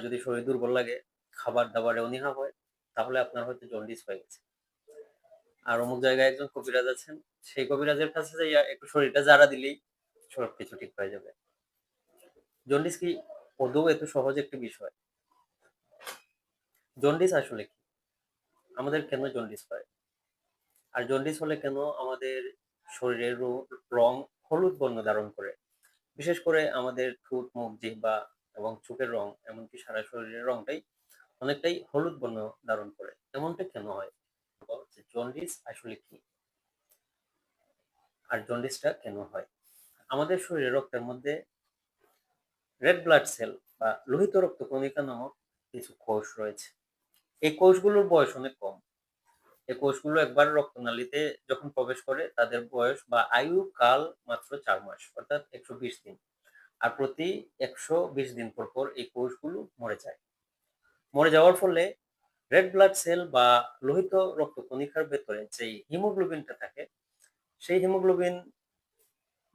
যদি শরীর দুর্বল লাগে, খাবার দাবারে অনীহা হয়, তাহলে আপনার হয়তো জন্ডিস হয়ে গেছে। আর অমুক জায়গায় একজন কবিরাজ আছেন, সেই কবিরাজের কাছে যাইয়া একটু শরীরটা জাড়া দিলেই সবকিছু ঠিক হয়ে যাবে। জন্ডিস কি আদৌ এত সহজ একটি বিষয়? জন্ডিস আসলে কি? আমাদের কেন জন্ডিস হয়? আর জন্ডিস হলে কেন আমাদের শরীরের রং হলুদ বর্ণ ধারণ করে? বিশেষ করে আমাদের ঠোঁট, মুখ, জিহ্বা এবং চোখের রং, এমনকি সারা শরীরের রংটাই অনেকটাই হলুদ বর্ণ ধারণ করে। এমনটা কেন হয়? জন্ডিস আসলে কি? আর জন্ডিসটা কেন হয়? আমাদের শরীরে রক্তের মধ্যে রেড ব্লাড সেল বা লোহিত রক্তকণিকা নামক কিছু কোষ রয়েছে। এই কোষগুলোর বয়স অনেক কম। এই কোষগুলো একবার রক্তনালীতে যখন প্রবেশ করে তাদের বয়স বা আয়ু কাল মাত্র ৪ মাস, অর্থাৎ ১২০ দিন। আর প্রতি ১২০ দিন পর পর এই কোষগুলো মরে যায়। মরে যাওয়ার ফলে রেড ব্লাড সেল বা লোহিত রক্তকণিকার ভেতরে যেই হিমোগ্লোবিনটা থাকে, সেই হিমোগ্লোবিন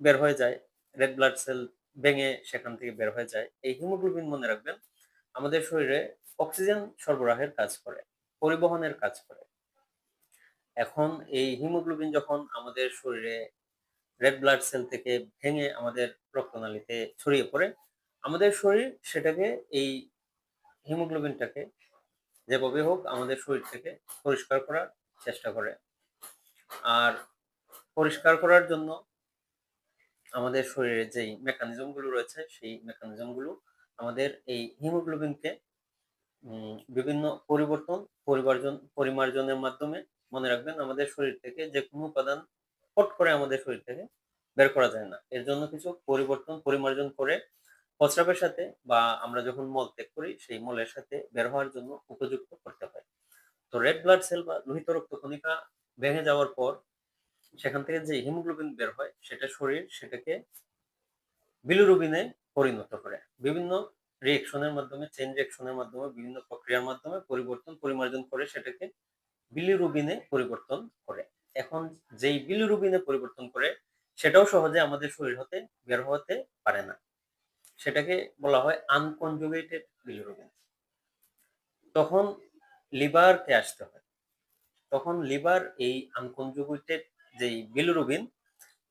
বের হয়ে যায়। রেড ব্লাড সেল ভেঙে সেখান থেকে বের হয়ে যায়। এই হিমোগ্লোবিন, মনে রাখবেন, আমাদের শরীরে অক্সিজেন সরবরাহের কাজ করে, পরিবহনের কাজ করে। এখন এই হিমোগ্লোবিন যখন আমাদের শরীরে রেড ব্লাড সেল থেকে ভেঙে আমাদের রক্তনালীতে ছড়িয়ে পড়ে, আমাদের শরীর সেটাকে, এই হিমোগ্লোবিনটাকে যেভাবে হোক আমাদের শরীর থেকে পরিষ্কার করার চেষ্টা করে। আর পরিষ্কার করার জন্য আমাদের শরীরে যেই মেকানিজম গুলো রয়েছে, সেই মেকানিজম গুলো আমাদের এই হিমোগ্লোবিনকে বিভিন্ন পরিবর্তন, পরিমার্জনের মাধ্যমে, মনে রাখবেন, আমাদের শরীর থেকে যে কোনো উপাদান ফট করে আমাদের শরীর থেকে বের করা যায় না। এর জন্য কিছু পরিবর্তন, পরিমার্জন করে প্রস্রাবের সাথে বা আমরা যখন মল ত্যাগ করি, সেই মলের সাথে বের হওয়ার জন্য উপযুক্ত করতে হয়। তো রেড ব্লাড সেল বা লোহিত রক্তকণিকা ভেঙে যাওয়ার পর সেখান থেকে যে হিমোগ্লোবিন বের হয়, সেটা শরীর সেটাকে বিলিরুবিনে পরিণত করে। বিভিন্ন রিঅ্যাকশনের মাধ্যমে, চেইন রিঅ্যাকশনের মাধ্যমে, বিভিন্ন প্রক্রিয়ার মাধ্যমে পরিবর্তন, পরিমার্জন করে সেটাকে বিলিরুবিনে পরিবর্তন করে। এখন যেই বিলিরুবিনে পরিবর্তন করে, সেটাও সহজে আমাদের শরীর হতে বের হতে পারে না। সেটাকে বলা হয় আনকনজুগেটেড বিলিরুবিন। তখন লিভারকে আসতে হয়। তখন লিভার এই আনকনজুগেটেড যেই বিলিরুবিন,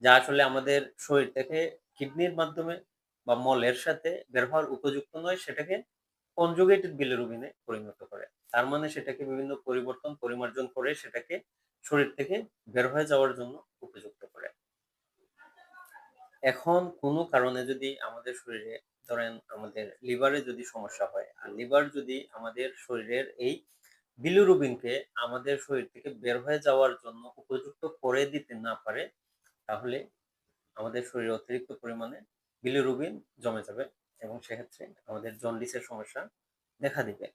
যা আসলে আমাদের শরীর থেকে কিডনির মাধ্যমে বা মলের সাথে বের হওয়ার উপযুক্ত নয়, সেটাকে কনজুগেটেড বিলিরুবিনে পরিণত করে। তার মানে সেটাকে বিভিন্ন পরিবর্তন, পরিমার্জন করে সেটাকে শরীর থেকে বের হয়ে যাওয়ার জন্য উপযুক্ত করে। এখন কোনো কারণে যদি আমাদের শরীরে, ধরেন আমাদের লিভারে যদি সমস্যা হয়, আর লিভার যদি আমাদের শরীরের এই বিলিরুবিনকে আমাদের শরীর থেকে বের হয়ে যাওয়ার জন্য উপযুক্ত করে দিতে না পারে, তাহলে আমাদের শরীরে অতিরিক্ত পরিমাণে বিলিরুবিন জমে যাবে এবং সেক্ষেত্রে আমাদের জন্ডিসের সমস্যা দেখা দিবে।